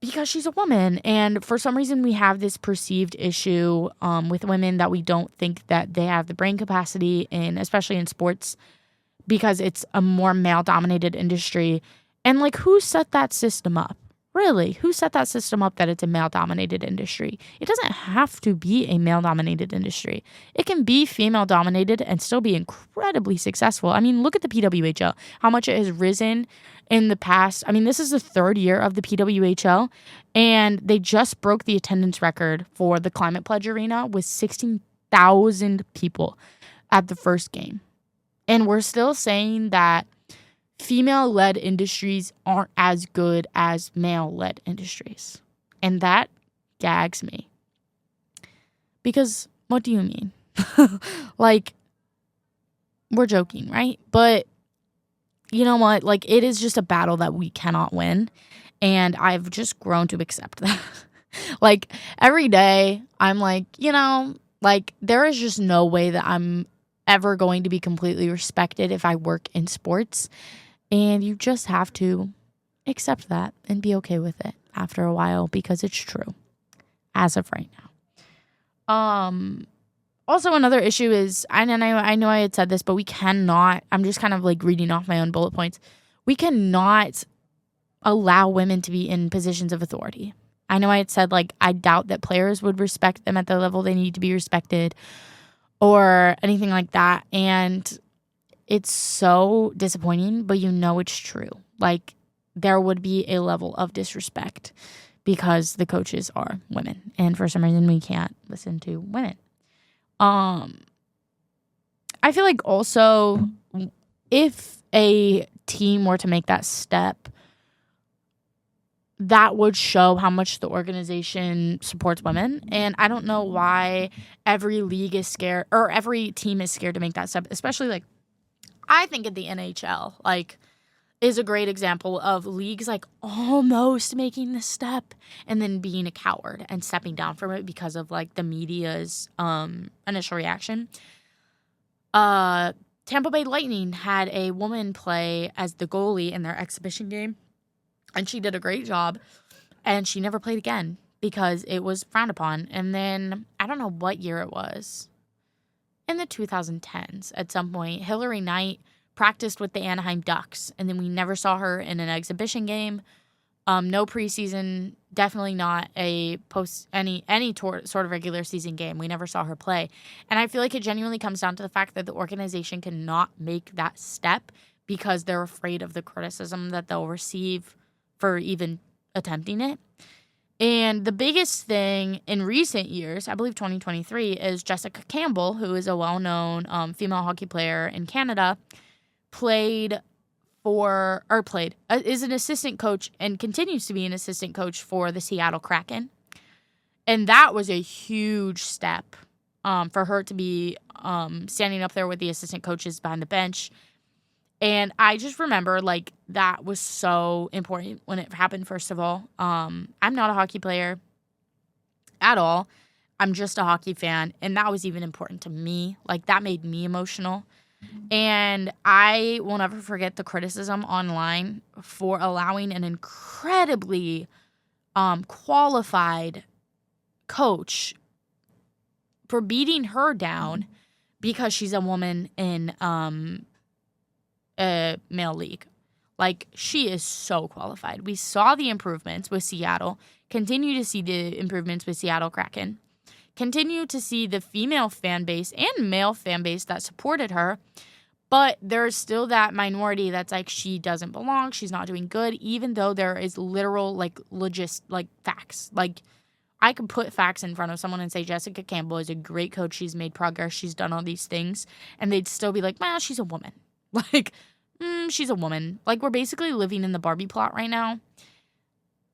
because she's a woman. And for some reason, we have this perceived issue with women that we don't think that they have the brain capacity in, especially in sports, because it's a more male-dominated industry. And, like, who set that system up? Really, who set that system up that it's a male-dominated industry? It doesn't have to be a male-dominated industry. It can be female-dominated and still be incredibly successful. I mean, look at the PWHL, how much it has risen in the past. I mean, this is the third year of the PWHL, and they just broke the attendance record for the Climate Pledge Arena with 16,000 people at the first game. And we're still saying that female-led industries aren't as good as male-led industries. And that gags me. Because what do you mean? Like, we're joking, right? But you know what? Like, it is just a battle that we cannot win. And I've just grown to accept that. Like, every day, I'm like, you know, like, there is just no way that I'm ever going to be completely respected if I work in sports. And you just have to accept that and be okay with it after a while, because it's true as of right now. Also, another issue is, I know I had said this, but we cannot, I'm just kind of like reading off my own bullet points. We cannot allow women to be in positions of authority. I know I had said, like, I doubt that players would respect them at the level they need to be respected or anything like that. And it's so disappointing, but you know it's true. Like, there would be a level of disrespect because the coaches are women. And for some reason, we can't listen to women. I feel like also, if a team were to make that step, that would show how much the organization supports women. And I don't know why every league is scared, or every team is scared to make that step, especially, like, I think of the NHL, like, is a great example of leagues, like, almost making this step and then being a coward and stepping down from it because of, like, the media's initial reaction. Tampa Bay Lightning had a woman play as the goalie in their exhibition game, and she did a great job, and she never played again because it was frowned upon. And then, I don't know what year it was, in the 2010s, at some point, Hillary Knight practiced with the Anaheim Ducks, and then we never saw her in an exhibition game. No preseason, definitely not a sort of regular season game. We never saw her play. And I feel like it genuinely comes down to the fact that the organization cannot make that step because they're afraid of the criticism that they'll receive for even attempting it. And the biggest thing in recent years, I believe 2023, is Jessica Campbell, who is a well-known female hockey player in Canada, is an assistant coach and continues to be an assistant coach for the Seattle Kraken. And that was a huge step for her to be standing up there with the assistant coaches behind the bench. And I just remember, like, that was so important when it happened, first of all. I'm not a hockey player at all. I'm just a hockey fan. And that was even important to me. Like, that made me emotional. And I will never forget the criticism online for allowing an incredibly qualified coach for beating her down because she's a woman in a male league. Like, she is so qualified. We saw the improvements with Seattle, continue to see the improvements with Seattle Kraken, continue to see the female fan base and male fan base that supported her, but there's still that minority that's like, she doesn't belong, she's not doing good, even though there is literal, like, facts. Like, I could put facts in front of someone and say Jessica Campbell is a great coach, she's made progress, she's done all these things, and they'd still be like, well, she's a woman. Like, she's a woman. Like, we're basically living in the Barbie plot right now.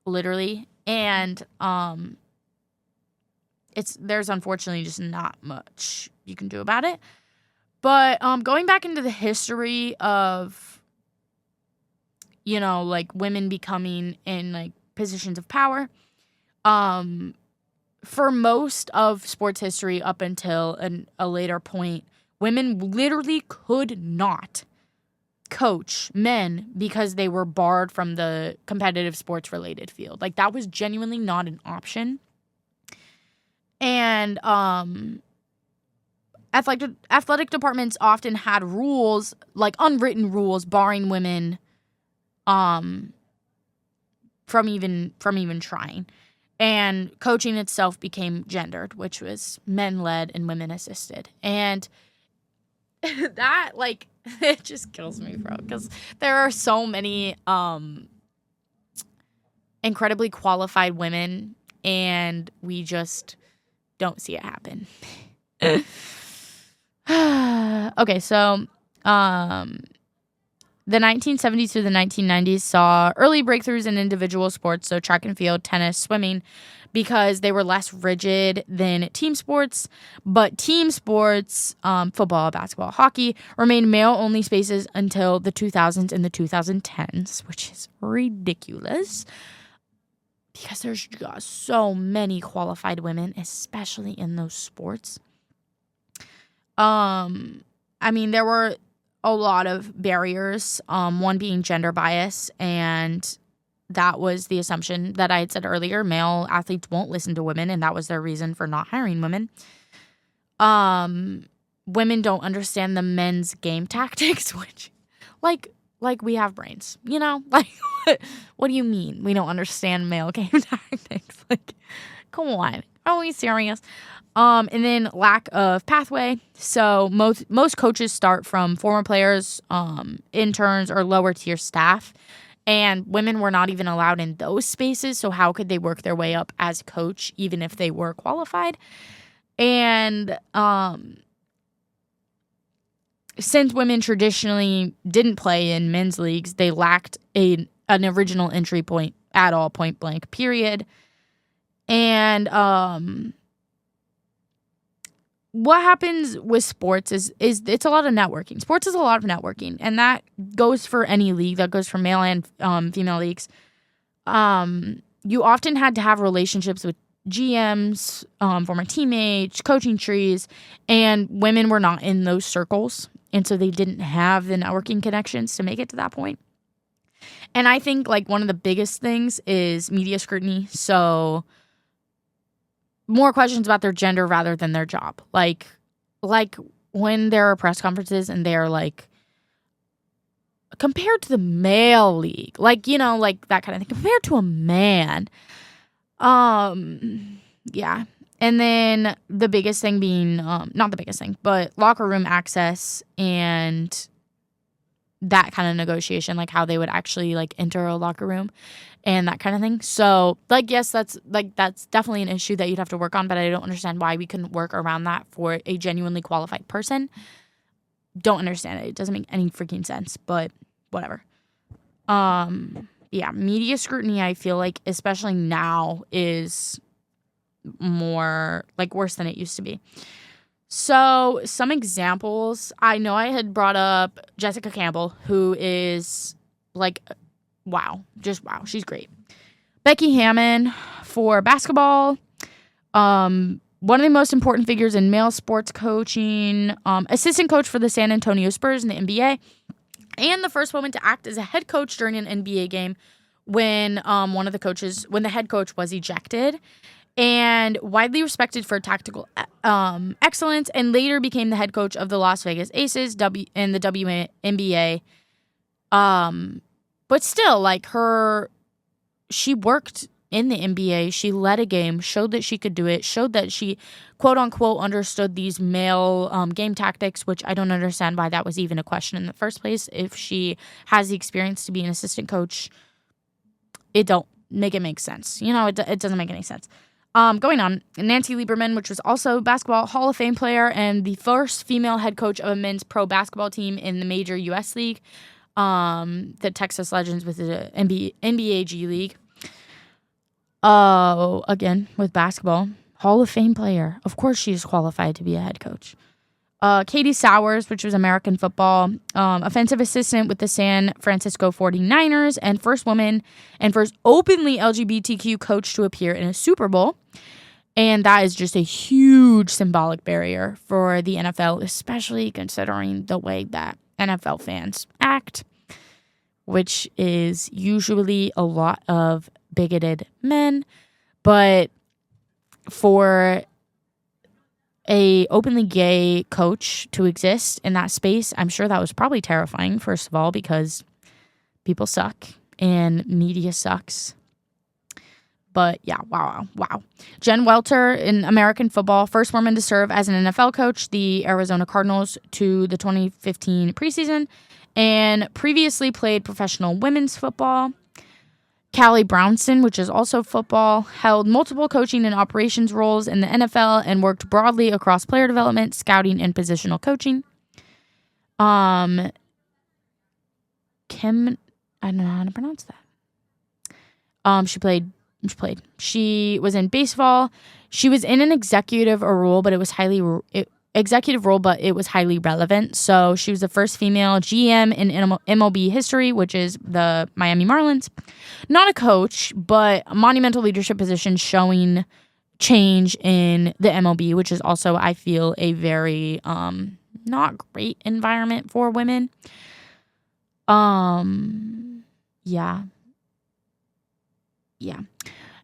Literally. And there's unfortunately just not much you can do about it. But going back into the history of, you know, like, women becoming in, like, positions of power, for most of sports history up until a later point, women literally could not coach men because they were barred from the competitive sports related field. Like, that was genuinely not an option. And athletic departments often had rules, like unwritten rules, barring women from even trying. And coaching itself became gendered, which was men led and women assisted. And that, like, it just kills me, bro, because there are so many incredibly qualified women, and we just don't see it happen. Okay, so the 1970s through the 1990s saw early breakthroughs in individual sports, so track and field, tennis, swimming, because they were less rigid than team sports. But team sports, football, basketball, hockey, remained male-only spaces until the 2000s and the 2010s, which is ridiculous because there's just so many qualified women, especially in those sports. I mean, there were a lot of barriers, one being gender bias, and that was the assumption that I had said earlier. Male athletes won't listen to women, and that was their reason for not hiring women. Women don't understand the men's game tactics, which, like we have brains, you know? Like, what do you mean we don't understand male game tactics? Like, come on. Are we serious? And then lack of pathway. So most coaches start from former players, interns, or lower tier staff. And women were not even allowed in those spaces. So how could they work their way up as a coach, even if they were qualified? And since women traditionally didn't play in men's leagues, they lacked an original entry point at all, point blank, period. And what happens with sports is it's a lot of networking. Sports is a lot of networking, and that goes for any league. That goes for male and female leagues. You often had to have relationships with GMs, former teammates, coaching trees, and women were not in those circles, and so they didn't have the networking connections to make it to that point. And I think, like, one of the biggest things is media scrutiny. So more questions about their gender rather than their job. Like when there are press conferences and they're like, compared to the male league, like, you know, like that kind of thing, compared to a man. Yeah. And then the biggest thing being, not the biggest thing, but locker room access and that kind of negotiation, like how they would actually like enter a locker room and that kind of thing. So, like, yes, that's definitely an issue that you'd have to work on, but I don't understand why we couldn't work around that for a genuinely qualified person. don't understand it. It doesn't make any freaking sense, but whatever. Yeah, media scrutiny, I feel like, especially now, is more, like, worse than it used to be. So, some examples. I know I had brought up Jessica Campbell, who is, like, wow. Just wow. She's great. Becky Hammon for basketball. One of the most important figures in male sports coaching. Assistant coach for the San Antonio Spurs in the NBA. And the first woman to act as a head coach during an NBA game when the head coach was ejected. And widely respected for tactical excellence, and later became the head coach of the Las Vegas Aces in the WNBA. But still, like, she worked in the NBA. She led a game, showed that she could do it, showed that she, quote unquote, understood these male game tactics, which I don't understand why that was even a question in the first place. If she has the experience to be an assistant coach, it don't make it make sense. You know, it doesn't make any sense. Going on, Nancy Lieberman, which was also a basketball Hall of Fame player and the first female head coach of a men's pro basketball team in the major U.S. league, the Texas Legends with the NBA G League. Again, with basketball, Hall of Fame player. Of course she is qualified to be a head coach. Katie Sowers, which was American football, offensive assistant with the San Francisco 49ers, and first woman and first openly LGBTQ coach to appear in a Super Bowl. And that is just a huge symbolic barrier for the NFL, especially considering the way that NFL fans act, which is usually a lot of bigoted men. But for a openly gay coach to exist in that space, I'm sure that was probably terrifying, first of all, because people suck and media sucks. But yeah, wow. Jen Welter in American football, first woman to serve as an NFL coach, the Arizona Cardinals to the 2015 preseason, and previously played professional women's football. Callie Brownson, which is also football, held multiple coaching and operations roles in the NFL and worked broadly across player development, scouting, and positional coaching. Kim, I don't know how to pronounce that. She was in baseball. She was in an executive role, but it was highly relevant. So she was the first female GM in MLB history, which is the Miami Marlins. Not a coach, but a monumental leadership position showing change in the MLB, which is also, I feel, a very not great environment for women. Yeah.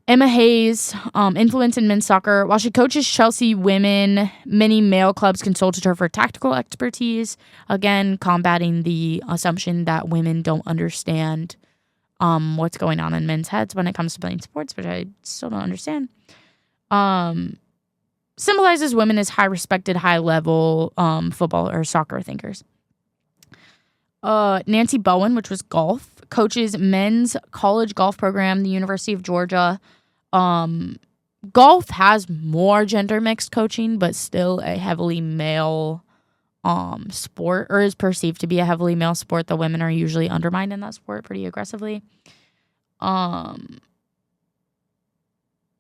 Emma Hayes, influence in men's soccer. While she coaches Chelsea women, many male clubs consulted her for tactical expertise. Again, combating the assumption that women don't understand what's going on in men's heads when it comes to playing sports, which I still don't understand. Symbolizes women as high-respected, high-level football or soccer thinkers. Nancy Bowen, which was golf, coaches men's college golf program, the University of Georgia. Golf has more gender mixed coaching, but still a heavily male sport, or is perceived to be a heavily male sport. The women are usually undermined in that sport pretty aggressively.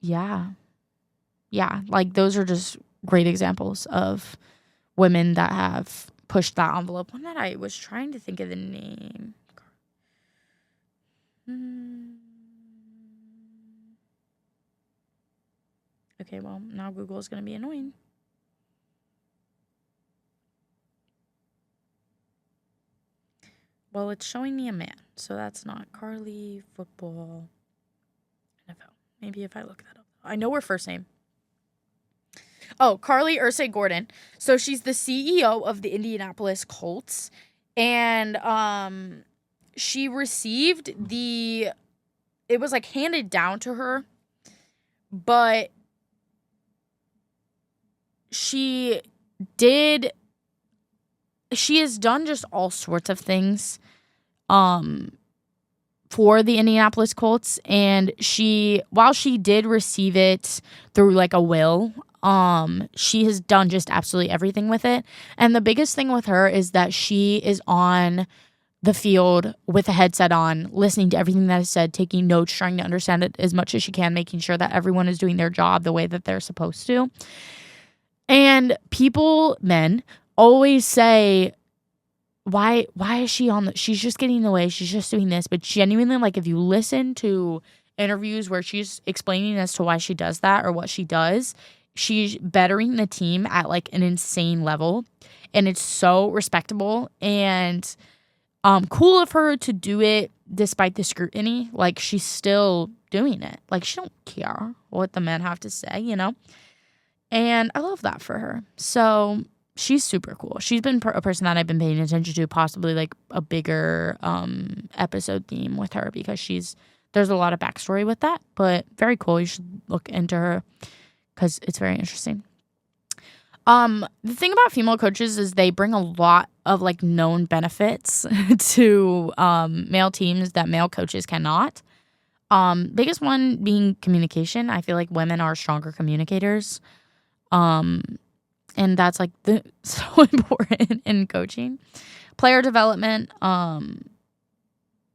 Yeah, like those are just great examples of women that have pushed that envelope. One that I was trying to think of the name. Okay, well, now Google is going to be annoying. Well, it's showing me a man, so that's not Carly football NFL. Maybe if I look that up. I know her first name. Oh, Carly Ursay Gordon. So she's the CEO of the Indianapolis Colts, and she received it was like handed down to her, but she has done just all sorts of things for the Indianapolis Colts, and while she did receive it through like a will, she has done just absolutely everything with it. And the biggest thing with her is that she is on the field with a headset on, listening to everything that is said, taking notes, trying to understand it as much as she can, making sure that everyone is doing their job the way that they're supposed to. And men, always say, why is she she's just getting in the way, she's just doing this. But genuinely, like, if you listen to interviews where she's explaining as to why she does that or what she does, she's bettering the team at like an insane level. And it's so respectable and cool of her to do it despite the scrutiny. Like, she's still doing it. Like, she don't care what the men have to say, you know? And I love that for her. So she's super cool. She's been a person that I've been paying attention to, possibly like a bigger episode theme with her, because there's a lot of backstory with that, but very cool. You should look into her because it's very interesting. The thing about female coaches is they bring a lot of like known benefits to male teams that male coaches cannot. Biggest one being communication. I feel like women are stronger communicators. And that's like so important in coaching. Player development.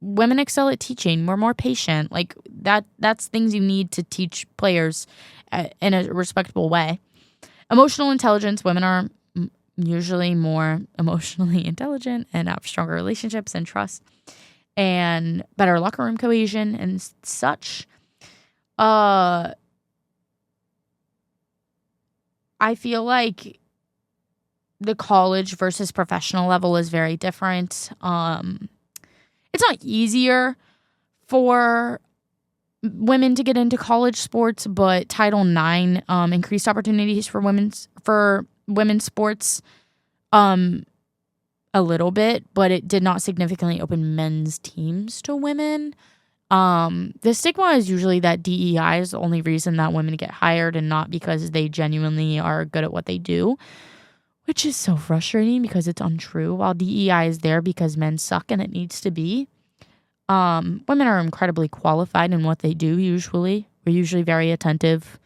Women excel at teaching. We're more patient. Like that's things you need to teach players in a respectable way. Emotional intelligence. Women are usually more emotionally intelligent and have stronger relationships and trust and better locker room cohesion and such. I feel like the college versus professional level is very different. It's not easier for women to get into college sports, but Title IX increased opportunities for women's sports a little bit, but it did not significantly open men's teams to women. The stigma is usually that DEI is the only reason that women get hired and not because they genuinely are good at what they do, which is so frustrating because it's untrue. While DEI is there because men suck and it needs to be, women are incredibly qualified in what they do usually. We're usually very attentive,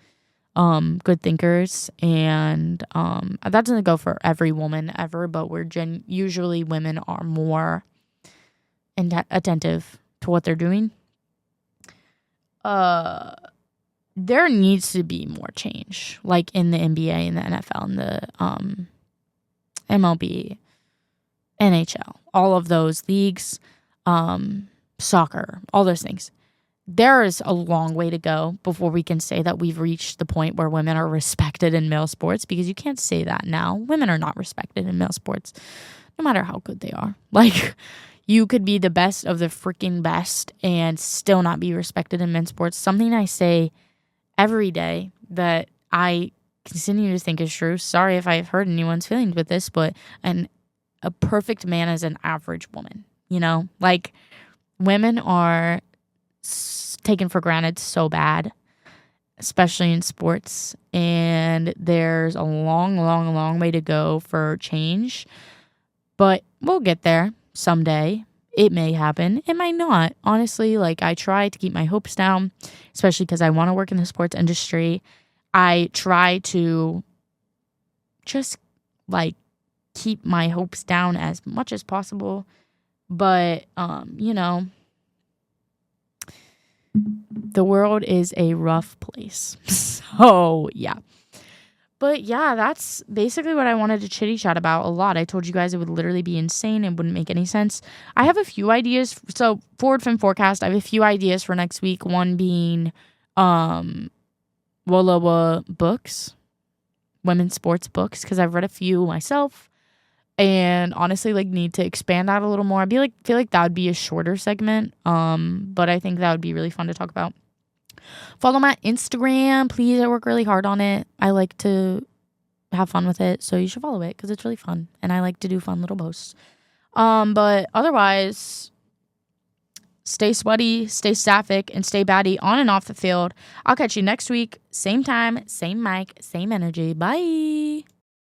good thinkers, and that doesn't go for every woman ever, but usually women are more attentive to what they're doing. There needs to be more change, like in the NBA and the NFL and the MLB, NHL, all of those leagues, soccer, all those things. There is a long way to go before we can say that we've reached the point where women are respected in male sports, because you can't say that now. Women are not respected in male sports, no matter how good they are. Like, you could be the best of the freaking best and still not be respected in men's sports. Something I say every day that I continue to think is true. Sorry if I've hurt anyone's feelings with this, but a perfect man is an average woman, you know? Like, women are taken for granted so bad, especially in sports, and there's a long, long, long way to go for change, but we'll get there someday. It may happen. It might not. Honestly, like, I try to keep my hopes down, especially because I want to work in the sports industry. I try to just, like, keep my hopes down as much as possible. But, you know, the world is a rough place. So, yeah. But yeah, that's basically what I wanted to chitty chat about a lot. I told you guys it would literally be insane. It wouldn't make any sense. I have a few ideas. So, Forward Femme Forecast, I have a few ideas for next week. One being Wolowa books, women's sports books, because I've read a few myself. And honestly, like, need to expand that a little more. Feel like that would be a shorter segment. But I think that would be really fun to talk about. Follow my Instagram, please. I work really hard on it. I like to have fun with it, so you should follow it because it's really fun, and I like to do fun little posts. But otherwise, stay sweaty, stay sapphic, and stay baddie on and off the field. I'll catch you next week, same time, same mic, same energy. Bye.